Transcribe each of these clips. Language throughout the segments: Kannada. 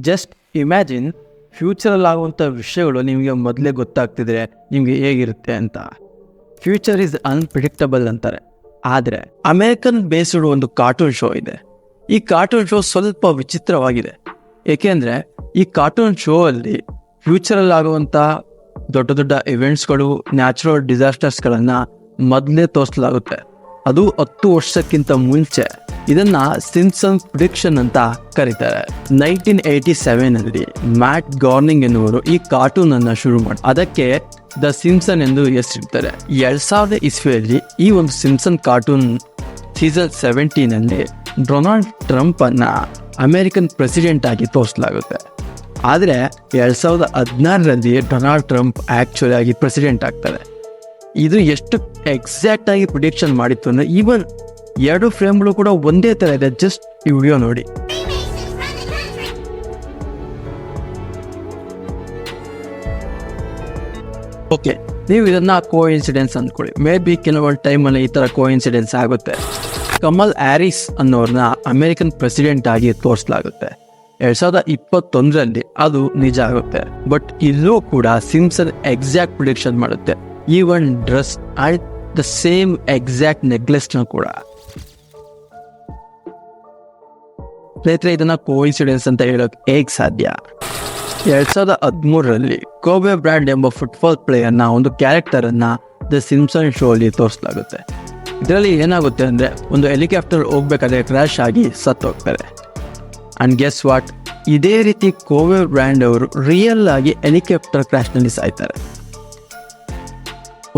ಜಸ್ಟ್ ಇಮ್ಯಾಜಿನ್ ಫ್ಯೂಚರಲ್ಲಿ ಆಗುವಂಥ ವಿಷಯಗಳು ನಿಮಗೆ ಮೊದಲೇ ಗೊತ್ತಾಗ್ತಿದ್ರೆ ನಿಮಗೆ ಹೇಗಿರುತ್ತೆ ಅಂತ. ಫ್ಯೂಚರ್ ಈಸ್ ಅನ್ಪ್ರಿಡಿಕ್ಟಬಲ್ ಅಂತಾರೆ. ಆದರೆ ಅಮೇರಿಕನ್ ಬೇಸ್ಡ್ ಒಂದು ಕಾರ್ಟೂನ್ ಶೋ ಇದೆ. ಈ ಕಾರ್ಟೂನ್ ಶೋ ಸ್ವಲ್ಪ ವಿಚಿತ್ರವಾಗಿದೆ. ಏಕೆಂದರೆ ಈ ಕಾರ್ಟೂನ್ ಶೋ ಅಲ್ಲಿ ಫ್ಯೂಚರಲ್ಲಿ ಆಗುವಂಥ ದೊಡ್ಡ ದೊಡ್ಡ ಇವೆಂಟ್ಸ್ಗಳು, ನ್ಯಾಚುರಲ್ ಡಿಸಾಸ್ಟರ್ಸ್ಗಳನ್ನು ಮೊದಲೇ ತೋರಿಸಲಾಗುತ್ತೆ. ಅದು 10 ವರ್ಷಕ್ಕಿಂತ ಮುಂಚೆ. ಇದನ್ನ ಸಿಂಪ್ಸನ್ ಪ್ರಿಡಿಕ್ಷನ್ ಅಂತ ಕರೀತಾರೆ. 1987 ಅಲ್ಲಿ ಮ್ಯಾಟ್ ಗಾರ್ನಿಂಗ್ ಎನ್ನುವರು ಈ ಕಾರ್ಟೂನ್ ಅನ್ನ ಶುರು ಮಾಡಿ ಅದಕ್ಕೆ ದ ಸಿಂಪ್ಸನ್ ಎಂದು ಹೆಸರಿಡ್ತಾರೆ. 2000 ಇಸ್ವಿಯಲ್ಲಿ ಈ ಒಂದು ಸಿಂಪ್ಸನ್ ಕಾರ್ಟೂನ್ ಸೀಸನ್ 17 ಅಲ್ಲಿ ಡೊನಾಲ್ಡ್ ಟ್ರಂಪ್ ಅನ್ನ ಅಮೆರಿಕನ್ ಪ್ರೆಸಿಡೆಂಟ್ ಆಗಿ ತೋರಿಸಲಾಗುತ್ತೆ. ಆದರೆ 2016ರಲ್ಲಿ ಡೊನಾಲ್ಡ್ ಟ್ರಂಪ್ ಆಕ್ಚುಲಿ ಆಗಿ ಪ್ರೆಸಿಡೆಂಟ್ ಆಗ್ತಾರೆ. ಇದು ಎಷ್ಟು ಎಕ್ಸಾಕ್ಟ್ ಆಗಿ ಪ್ರಿಡಿಕ್ಷನ್ ಮಾಡಿತ್ತು ಅಂದ್ರೆ ಈವನ್ 2 ಫ್ರೇಮ್ಗಳು ಕೂಡ ಒಂದೇ ತರ ಇದೆ. ಜಸ್ಟ್ ಈ ವಿಡಿಯೋ ನೋಡಿ. ಓಕೆ, ನೀವು ಇದನ್ನ ಕೋ ಇನ್ಸಿಡೆನ್ಸ್ ಅಂದ್ಕೊಳ್ಳಿ. ಮೇ ಬಿ ಕೆಲವೊಂದು ಟೈಮಲ್ಲಿ ಈ ತರ ಕೋ ಇನ್ಸಿಡೆನ್ಸ್ ಆಗುತ್ತೆ. ಕಮಲ್ ಹ್ಯಾರಿಸ್ ಅನ್ನೋರ್ನ ಅಮೆರಿಕನ್ ಪ್ರೆಸಿಡೆಂಟ್ ಆಗಿ ತೋರಿಸಲಾಗುತ್ತೆ 2021ರಲ್ಲಿ. ಅದು ನಿಜ ಆಗುತ್ತೆ. ಬಟ್ ಇಲ್ಲೂ ಕೂಡ ಸಿಂಪ್ಸನ್ ಎಕ್ಸಾಕ್ಟ್ ಪ್ರಿಡಿಕ್ಷನ್ ಮಾಡುತ್ತೆ. Even dress and the same exact ನೆಕ್ಲೆಸ್ನ ಕೂಡ. ಸ್ನೇಹಿತರೆ, ಇದನ್ನ ಕೋಇನ್ಸಿಡೆನ್ಸ್ ಅಂತ ಹೇಳೋಕೆ ಹೇಗೆ ಸಾಧ್ಯ? 2013ರಲ್ಲಿ ಕೋಬೆ ಬ್ರ್ಯಾಂಡ್ ಎಂಬ ಫುಟ್ಬಾಲ್ ಪ್ಲೇಯರ್ನ ಒಂದು ಕ್ಯಾರೆಕ್ಟರ್ ಅನ್ನ ದ ಸಿಂಪ್ಸನ್ ಶೋ ಅಲ್ಲಿ ತೋರಿಸಲಾಗುತ್ತೆ. ಇದರಲ್ಲಿ ಏನಾಗುತ್ತೆ ಅಂದ್ರೆ, ಒಂದು ಹೆಲಿಕಾಪ್ಟರ್ ಹೋಗ್ಬೇಕಾದ್ರೆ ಕ್ರ್ಯಾಶ್ ಆಗಿ ಸತ್ತೋಗ್ತಾರೆ. ಅಂಡ್ ಗೆಸ್ ವಾಟ್, ಇದೇ ರೀತಿ ಕೋಬೆ ಬ್ರ್ಯಾಂಡ್ ಅವರು ರಿಯಲ್ ಆಗಿ ಹೆಲಿಕಾಪ್ಟರ್ ಕ್ರ್ಯಾಶ್ನಲ್ಲಿ ಸಾಯ್ತಾರೆ.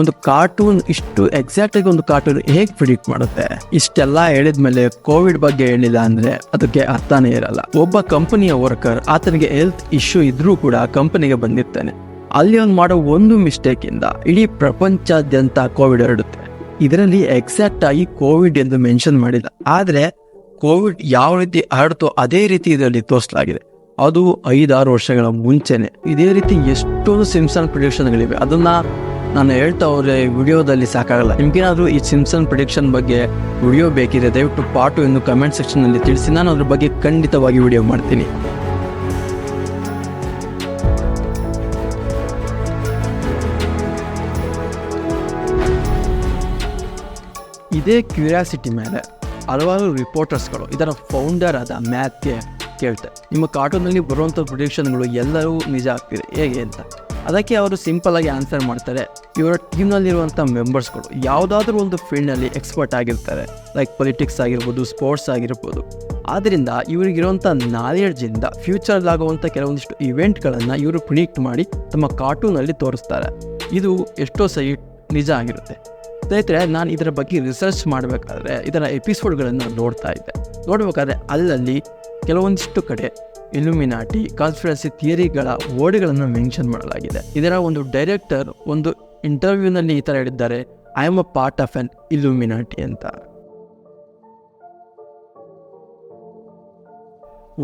ಒಂದು ಕಾರ್ಟೂನ್ ಇಷ್ಟು ಎಕ್ಸಾಕ್ಟ್ ಆಗಿ ಒಂದು ಕಾರ್ಟೂನ್ ಹೇಗೆ ಪ್ರಿಡಿಕ್ಟ್ ಮಾಡುತ್ತೆ? ಇಷ್ಟೆಲ್ಲ ಹೇಳಿದ್ಮೇಲೆ ಕೋವಿಡ್ ಬಗ್ಗೆ ಹೇಳಿಲ್ಲ ಅಂದ್ರೆ ಅದಕ್ಕೆ ಅರ್ಥನೇ ಇರಲ್ಲ. ಒಬ್ಬ ಕಂಪನಿಯ ವರ್ಕರ್, ಆತನಿಗೆ ಹೆಲ್ತ್ ಇಶ್ಯೂ ಇದ್ರೂ ಕೂಡ ಕಂಪನಿಗೆ ಬಂದಿರ್ತಾನೆ. ಅಲ್ಲಿ ಅವ್ನು ಮಾಡೋ ಒಂದು ಮಿಸ್ಟೇಕ್ ಇಂದ ಇಡೀ ಪ್ರಪಂಚಾದ್ಯಂತ ಕೋವಿಡ್ ಹರಡುತ್ತೆ. ಇದರಲ್ಲಿ ಎಕ್ಸಾಕ್ಟ್ ಆಗಿ ಕೋವಿಡ್ ಎಂದು ಮೆನ್ಷನ್ ಮಾಡಿಲ್ಲ, ಆದ್ರೆ ಕೋವಿಡ್ ಯಾವ ರೀತಿ ಹರಡ್ತೋ ಅದೇ ರೀತಿ ಇದರಲ್ಲಿ ತೋರಿಸಲಾಗಿದೆ. ಅದು 5-6 ವರ್ಷಗಳ ಮುಂಚೆನೆ. ಇದೇ ರೀತಿ ಎಷ್ಟೊಂದು ಸಿಂಪ್ಸನ್ ಪ್ರಿಡಿಕ್ಷನ್ಗಳಿವೆ. ಅದನ್ನ ನಾನು ಹೇಳ್ತಾ ಹೋದ್ರೆ ವಿಡಿಯೋದಲ್ಲಿ ಸಾಕಾಗಲ್ಲ. ನಿಮ್ಗೇನಾದರೂ ಈ ಸಿಂಪ್ಸನ್ ಪ್ರಿಡಿಕ್ಷನ್ ಬಗ್ಗೆ ವಿಡಿಯೋ ಬೇಕಿದೆ, ದಯವಿಟ್ಟು ಪಾರ್ಟ್ 2 ಎಂದು ಕಮೆಂಟ್ ಸೆಕ್ಷನ್ನಲ್ಲಿ ತಿಳಿಸಿ. ನಾನು ಅದ್ರ ಬಗ್ಗೆ ಖಂಡಿತವಾಗಿ ವಿಡಿಯೋ ಮಾಡ್ತೀನಿ. ಇದೇ ಕ್ಯೂರಿಯಾಸಿಟಿ ಮೇಲೆ ಹಲವಾರು ರಿಪೋರ್ಟರ್ಸ್ಗಳು ಇದರ ಫೌಂಡರ್ ಆದ ಮ್ಯಾತ್ಗೆ ಕೇಳ್ತಾರೆ, ನಿಮ್ಮ ಕಾರ್ಟೂನಲ್ಲಿ ಬರುವಂಥ ಪ್ರಿಡಿಕ್ಷನ್ಗಳು ಎಲ್ಲರೂ ನಿಜ ಆಗ್ತಿದೆ ಹೇಗೆ ಅಂತ. ಅದಕ್ಕೆ ಅವರು ಸಿಂಪಲ್ ಆಗಿ ಆನ್ಸರ್ ಮಾಡ್ತಾರೆ, ಇವರ ಟೀಮ್ನಲ್ಲಿರುವಂಥ ಮೆಂಬರ್ಸ್ಗಳು ಯಾವುದಾದ್ರೂ ಒಂದು ಫೀಲ್ಡ್ನಲ್ಲಿ ಎಕ್ಸ್ಪರ್ಟ್ ಆಗಿರ್ತಾರೆ. ಲೈಕ್ ಪೊಲಿಟಿಕ್ಸ್ ಆಗಿರ್ಬೋದು, ಸ್ಪೋರ್ಟ್ಸ್ ಆಗಿರ್ಬೋದು. ಆದ್ದರಿಂದ ಇವರಿಗಿರುವಂಥ ನಾಲೆಡ್ಜಿಂದ ಫ್ಯೂಚರ್ಲಾಗುವಂಥ ಕೆಲವೊಂದಿಷ್ಟು ಇವೆಂಟ್ಗಳನ್ನು ಇವರು ಪ್ರಿಡಿಕ್ಟ್ ಮಾಡಿ ತಮ್ಮ ಕಾರ್ಟೂನಲ್ಲಿ ತೋರಿಸ್ತಾರೆ. ಇದು ಎಷ್ಟೋ ಸರಿ ನಿಜ ಆಗಿರುತ್ತೆ. ಸ್ನೇಹಿತರೆ, ನಾನು ಇದರ ಬಗ್ಗೆ ರಿಸರ್ಚ್ ಮಾಡಬೇಕಾದ್ರೆ ಇದರ ಎಪಿಸೋಡ್ಗಳನ್ನು ನೋಡಬೇಕಾದ್ರೆ ಅಲ್ಲಲ್ಲಿ ಕೆಲವೊಂದಿಷ್ಟು ಕಡೆ ಇಲ್ಯುಮಿನಾಟಿ, ಕಾನ್ಸ್ಪಿರಸಿ ಥಿಯರಿಗಳ ವರ್ಡ್ಗಳನ್ನು ಮೆನ್ಷನ್ ಮಾಡಲಾಗಿದೆ. ಇದರ ಒಂದು ಡೈರೆಕ್ಟರ್ ಒಂದು ಇಂಟರ್ವ್ಯೂನಲ್ಲಿ ಈ ಥರ ಹೇಳಿದ್ದಾರೆ, I am a part of an Illuminati ಅಂತ.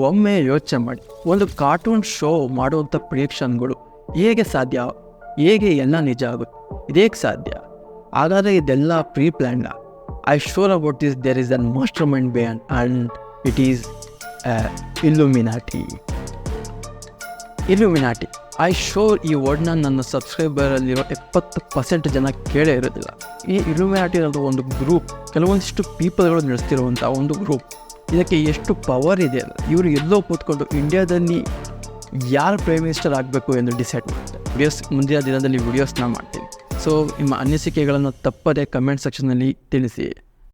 ಒಮ್ಮೆ ಯೋಚನೆ ಮಾಡಿ, ಒಂದು ಕಾರ್ಟೂನ್ ಶೋ ಮಾಡುವಂಥ ಪ್ರಿಡಿಕ್ಷನ್ಗಳು ಹೇಗೆ ಸಾಧ್ಯ? ಹೇಗೆ ಎಲ್ಲ ನಿಜ ಆಗುತ್ತೆ? ಇದೇಗೆ ಸಾಧ್ಯ? ಹಾಗಾದರೆ ಇದೆಲ್ಲ pre planned? I sure about this, there is an mastermind behind and it is Illuminati. I sure ಈ ವರ್ಡ್ನ ನನ್ನ ಸಬ್ಸ್ಕ್ರೈಬರಲ್ಲಿರೋ 70% ಜನ ಕೇಳೇ ಇರೋದಿಲ್ಲ. ಈ ಇಲ್ಯುಮಿನಾಟಿ ಅನ್ನೋದು ಒಂದು ಗ್ರೂಪ್, ಕೆಲವೊಂದಿಷ್ಟು ಪೀಪಲ್ಗಳು ನಡೆಸ್ತಿರುವಂಥ ಒಂದು ಗ್ರೂಪ್. ಇದಕ್ಕೆ ಎಷ್ಟು ಪವರ್ ಇದೆ ಅಲ್ಲ, ಇವರು ಎಲ್ಲೋ ಕೂತ್ಕೊಂಡು ಇಂಡಿಯಾದಲ್ಲಿ ಯಾರು ಪ್ರೈಮ್ ಮಿನಿಸ್ಟರ್ ಆಗಬೇಕು ಎಂದು ಡಿಸೈಡ್ ಮಾಡ್ತಾರೆ. ಮುಂದಿನ ದಿನದಲ್ಲಿ ವಿಡಿಯೋಸ್ನ ಮಾಡ್ತೀನಿ. ಸೊ ನಿಮ್ಮ ಅನಿಸಿಕೆಗಳನ್ನು ತಪ್ಪದೇ ಕಮೆಂಟ್ ಸೆಕ್ಷನ್ನಲ್ಲಿ ತಿಳಿಸಿ.